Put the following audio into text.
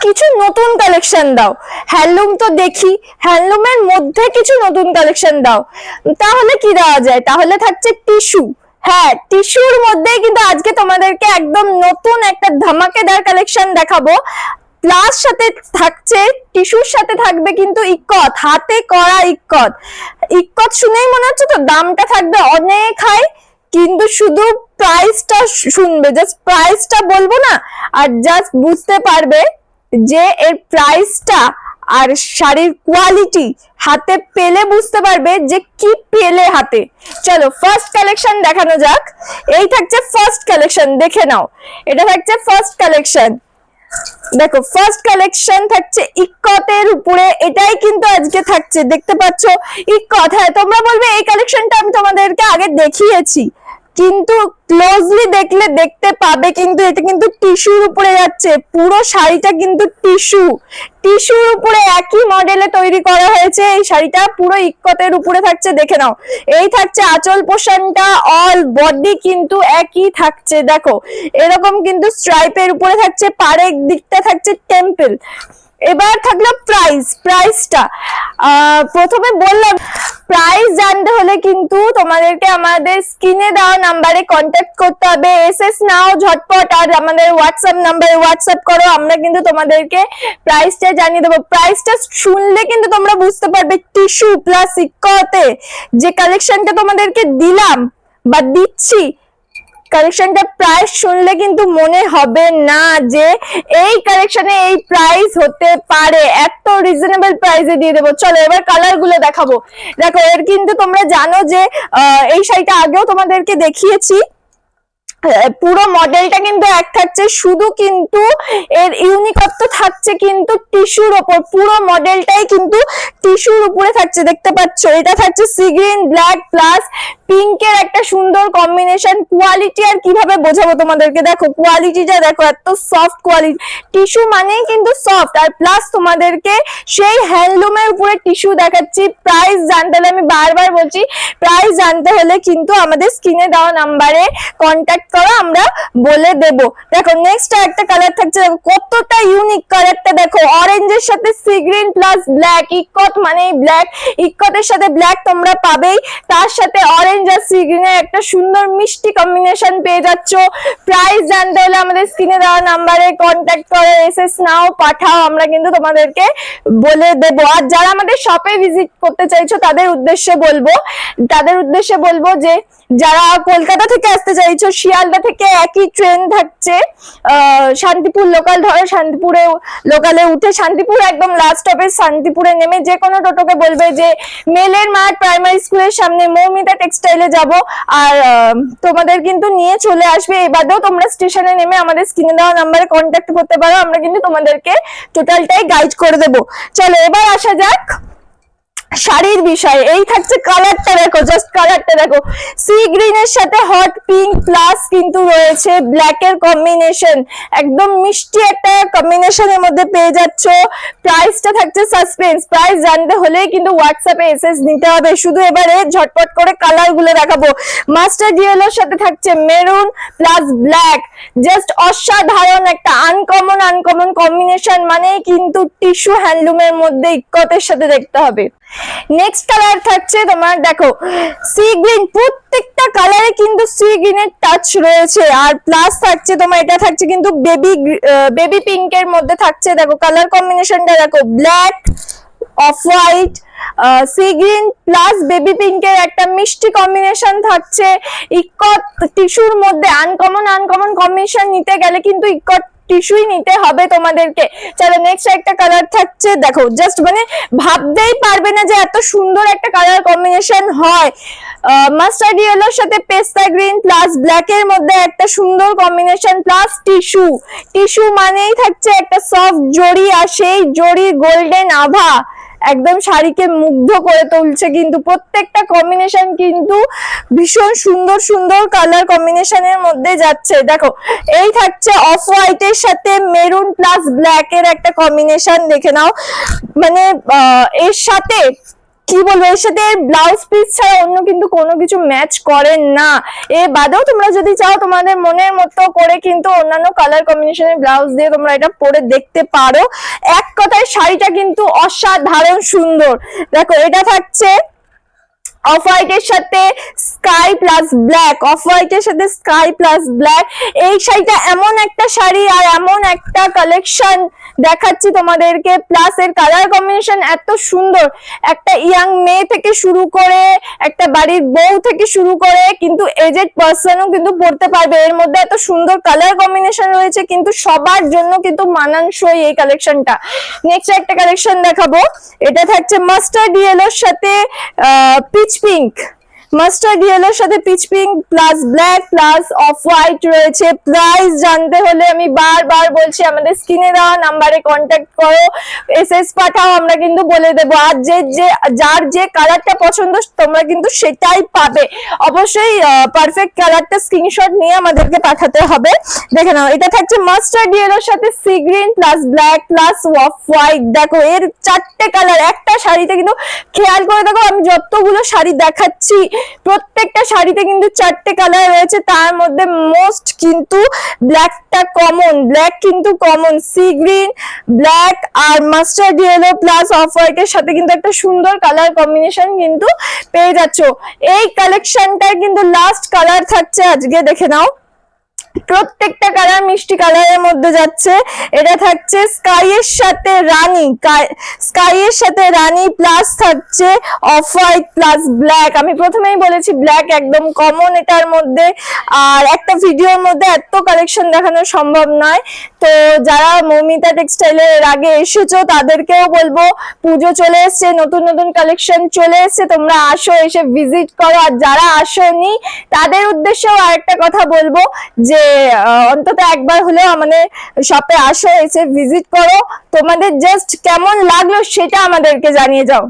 কিছু নতুন কালেকশন দাও। হ্যান্ডলুম তো দেখি, হ্যান্ডলুমের মধ্যে কিছু নতুন কালেকশন দাও। তাহলে কি দেওয়া যায়? তাহলে থাকছে টিস্যু। হ্যাঁ, টিস্যুর মধ্যে কিন্তু আজকে তোমাদেরকে একদম নতুন একটা ধামাকেদার কালেকশন দেখাবো। প্লাস সাথে থাকছে, টিস্যুর সাথে থাকবে কিন্তু ইক্কত, হাতে করা ইক্কত। ইক্কত শুনেই মনে হচ্ছে তো দামটা থাকবে অনেক হাই, কিন্তু শুধু প্রাইসটা শুনবে, জাস্ট প্রাইসটা বলবো না, আর জাস্ট বুঝতে পারবে যে এর প্রাইসটা আর শাড়ির কোয়ালিটি হাতে পেলে বুঝতে পারবে যে কি পেলে হাতে। চলো ফার্স্ট কালেকশন দেখানো যাক। এই থাকছে ফার্স্ট কালেকশন, দেখে নাও। এটা থাকছে ফার্স্ট কালেকশন। দেখো ফার্স্ট কালেকশন থাকছে ইক্কতের উপরে, এটাই কিন্তু আজকে থাকছে, দেখতে পাচ্ছ ইক্কত। হ্যাঁ, তোমরা বলবে এই কালেকশনটা আমি তোমাদেরকে আগে দেখিয়েছি, কিন্তু ক্লোজলি দেখলে দেখতে পাবে কিন্তু এটা কিন্তু টিস্যুর উপরে যাচ্ছে। পুরো শাড়িটা কিন্তু টিস্যুর উপরে একই মডেলে তৈরি করা হয়েছে। এই শাড়িটা পুরো ইক্কতের উপরে থাকছে, দেখে নাও। এই থাকছে আঁচল পোষণটা, অল বডি কিন্তু একই থাকছে। দেখো এরকম কিন্তু স্ট্রাইপের উপরে থাকছে, পাড়ের দিকটা থাকছে টেম্পল। এবার থাকলো প্রাইসটা। প্রথমে বললাম প্রাইস জানতে হলে কিন্তু তোমাদেরকে আমাদের স্ক্রিনে দেওয়া নাম্বারে কন্ট্যাক্ট করতে হবে। এসএস নাও ঝটপট, আর আমাদের হোয়াটসঅ্যাপ নাম্বারে হোয়াটসঅ্যাপ করো, আমরা কিন্তু তোমাদেরকে প্রাইসটা জানিয়ে দেবো। প্রাইসটা শুনলে কিন্তু তোমরা বুঝতে পারবে টিস্যু প্লাস ইক্কতে যে কালেকশনটা তোমাদেরকে দিলাম বা দিচ্ছি, কালেকশনটা প্রাইস শুনলে কিন্তু মনে হবে না যে এই কালেকশনে এই প্রাইস হতে পারে, এত রিজনেবল প্রাইসে দিয়ে দেবো। চলো এবার কালার গুলো দেখাবো। দেখো এর কিন্তু তোমরা জানো যে এই শাড়িটা আগেও তোমাদেরকে দেখিয়েছি। পুরো মডেলটা কিন্তু এক থাকছে, শুধু কিন্তু এর ইউনিকত্ব থাকছে কিন্তু টিস্যুর ওপর। পুরো মডেলটাই কিন্তু টিস্যুর উপরে থাকছে, দেখতে পাচ্ছ। এটা থাকছে সি গ্রিন ব্ল্যাক প্লাস পিঙ্কের একটা সুন্দর কম্বিনেশন। কোয়ালিটি আর কিভাবে বোঝাবো তোমাদেরকে, দেখো কোয়ালিটিটা দেখো, এত সফট কোয়ালিটি। টিস্যু মানেই কিন্তু সফট, আর প্লাস তোমাদেরকে সেই হ্যান্ডলুমের উপরে টিস্যু দেখাচ্ছি। প্রাইস জানতে হলে, আমি বারবার বলছি, প্রাইস জানতে হলে কিন্তু আমাদের স্ক্রিনে দেওয়া নাম্বারে কন্ট্যাক্ট করো, আমরা বলে দেব। দেখো নেক্সট একটা কালার থাকছে, দেখো কতটা ইউনিক কালারটা। দেখো অরেঞ্জের সাথে C green plus black, ikat মানেই ব্ল্যাক, ইক্কতের সাথে ব্ল্যাক তোমরা পাবেই, তার সাথে অরেঞ্জ আর সি গ্রিনের একটা সুন্দর মিষ্টি কম্বিনেশন পেয়ে যাচ্ছ। প্রাইস জানতে হলে আমাদের স্ক্রিনে দেওয়া নাম্বারে কন্ট্যাক্ট করো, এসএস নাও পাঠাও, আমরা কিন্তু তোমাদেরকে বলে দেব। আর যারা আমাদের শপে ভিজিট করতে চাইছো তাদের উদ্দেশ্যে বলবো যে যারা কলকাতা থেকে আসতে চাইছো, শিয়ালদা থেকে একই ট্রেন থাকছে, শান্তিপুর লোকাল ধরো, শান্তিপুরে লোকালে উঠে শান্তিপুর একদম লাস্ট স্টপে শান্তিপুরে নেমে যে কোনো টোটোকে বলবে যে মেলের মাঠ প্রাইমারি স্কুলের সামনে মৌমিতা টেক্সটাইলে যাব, আর তোমাদের কিন্তু নিয়ে চলে আসবে। এবারেও তোমরা স্টেশনে নেমে আমাদের স্ক্রিনে দেওয়া নাম্বারে কন্ট্যাক্ট করতে পারো, আমরা কিন্তু তোমাদেরকে টোটালটাই গাইড করে দেবো। চলো এবার আসা যাক শাড়ির বিষয়। এই থাকছে কালারটা, দেখো জাস্ট কালারটা দেখো, সি গ্রিনের সাথে হট পিঙ্ক প্লাস কিন্তু রয়েছে ব্ল্যাক এর কম্বিনেশন, একদম মিষ্টি একটা কম্বিনেশনের মধ্যে পেয়ে যাচ্ছ। প্রাইসটা থাকছে সাসপেন্স, প্রাইস জানতে হলে কিন্তু হোয়াটসঅ্যাপে এসএস নিতে হবে। শুধু এবারে ঝটপট করে কালার গুলো দেখাবো। মাস্টার্ড ইয়েলোর সাথে থাকছে মেরুন প্লাস ব্ল্যাক, জাস্ট অসাধারণ একটা আনকমন কম্বিনেশন, মানে কিন্তু টিস্যু হ্যান্ডলুমের মধ্যে ইক্কতের সাথে দেখতে হবে। নেক্সট কালার থাকছে তোমার, দেখো সি গ্রিন, প্রত্যেকটা কালারে কিন্তু সি গ্রিনের টাচ রয়েছে। আর প্লাস থাকছে তোমার, এটা থাকছে কিন্তু বেবি পিঙ্কের মধ্যে থাকছে। দেখো কালার কম্বিনেশনটা দেখো, black off white sea green plus baby পিঙ্কের একটা মিষ্টি কম্বিনেশন থাকছে। ইক্কত টিস্যুর মধ্যে আনকমন কম্বিনেশন নিতে গেলে কিন্তু ইক্কত টিস্যুই নিতে হবে তোমাদেরকে। চলো নেক্সট একটা কালার থাকছে, দেখো জাস্ট মানে ভাবতেই পারবে না যে এত সুন্দর একটা কালার কম্বিনেশন হয়। মাস্টার্ড ইয়েলোর সাথে পেস্তা গ্রিন প্লাস ব্ল্যাক এর মধ্যে একটা সুন্দর কম্বিনেশন, প্লাস টিস্যু মানেই থাকছে একটা সফট জড়ি, আর সেই জড়ির গোল্ডেন আভা একদম শাড়িকে মুগ্ধ করে তুলছে। কিন্তু প্রত্যেকটা কম্বিনেশন কিন্তু ভীষণ সুন্দর কালার কম্বিনেশনের মধ্যে যাচ্ছে। দেখো এই থাকছে অফ হোয়াইটের সাথে মেরুন প্লাস ব্ল্যাক এর একটা কম্বিনেশন, দেখে নাও। মানে এর সাথে কি বলবো, এর সাথে ব্লাউজ পিস ছাড়া অন্য কিন্তু কোনো কিছু ম্যাচ করে না। এ বাদেও তোমরা যদি চাও তোমাদের মনের মতো করে কিন্তু অন্যান্য কালার কম্বিনেশনের ব্লাউজ দিয়ে তোমরা এটা পরে দেখতে পারো। এক কথায় শাড়িটা কিন্তু অসাধারণ সুন্দর। দেখো এটা থাকছে অফ হোয়াইটের সাথে স্কাই প্লাস ব্ল্যাক, অফ হোয়াইটের সাথে স্কাই প্লাস ব্ল্যাক। এই শাড়িটা এমন একটা শাড়ি আর এমন একটা কালেকশন দেখাচ্ছি তোমাদেরকে, প্লাস এর কালার কম্বিনেশন এত সুন্দর, একটা ইয়াং মেয়ে থেকে শুরু করে একটা বাড়ির বউ থেকে শুরু করে কিন্তু এজেড পার্সনও কিন্তু পড়তে পারবে। এর মধ্যে এত সুন্দর কালার কম্বিনেশন রয়েছে, কিন্তু সবার জন্য কিন্তু মানানসই এই কালেকশনটা। নেক্সট একটা কালেকশন দেখাবো, এটা থাকছে মাস্টার্ড ইয়েলোর সাথে পিচ পিঙ্ক, মাস্টার্ড ইয়েলোর সাথে pitch pink plus black plus off white রয়েছে। প্রাইস জানতে হলে আমি বারবার বলছি আমাদের স্ক্রিনে দেওয়া নাম্বারে কন্ট্যাক্ট করো, এসএস পাঠাও, আমরা কিন্তু বলে দেবো। আর যার যে কালারটা পছন্দ তোমরা কিন্তু সেটাই পাবে। অবশ্যই পারফেক্ট কালারটা স্ক্রিনশট নিয়ে আমাদেরকে পাঠাতে হবে। দেখে নাও, এটা থাকছে মাস্টার্ড ইয়েলোর সাথে C green plus black plus off white. দেখো এর 4টে কালার একটা শাড়িতে, কিন্তু খেয়াল করে দেখো আমি যতগুলো শাড়ি দেখাচ্ছি প্রত্যেকটা শাড়িতে কিন্তু 4টে কালার রয়েছে, তার মধ্যে মোস্ট কিন্তু ব্ল্যাকটা কমন, ব্ল্যাক কিন্তু কমন, সি গ্রিন ব্ল্যাক আর মাস্টার্ড ইয়েলো প্লাস অফ হোয়াইটের সাথে কিন্তু একটা সুন্দর কালার কম্বিনেশন কিন্তু পেয়ে যাচ্ছ। এই কালেকশনটার কিন্তু লাস্ট কালার থাকছে আজকে, দেখে নাও প্রত্যেকটা কালার মিষ্টি কালারের মধ্যে যাচ্ছে। এটা থাকছে স্কাই এর সাথে রানী, স্কাই এর সাথে রানী প্লাস থাকছে অফ হোয়াইট প্লাস ব্ল্যাক। আমি প্রথমেই বলেছি ব্ল্যাক একদম কমন এটার মধ্যে, আর একটা ভিডিওর মধ্যে এত কালেকশন দেখানো সম্ভব নয়। তো যারা মৌমিতা টেক্সটাইলের এর আগে এসেছো তাদেরকেও বলবো পুজো চলে এসছে, নতুন নতুন কালেকশন চলে এসছে, তোমরা আসো, এসে ভিজিট করো। আর যারা আসোনি তাদের উদ্দেশ্যেও আরেকটা কথা বলবো যে অন্তত একবার হলেও আমাদের শপে আসো, এসে ভিজিট করো, তোমাদের জাস্ট কেমন লাগলো সেটা আমাদেরকে জানিয়ে যাও।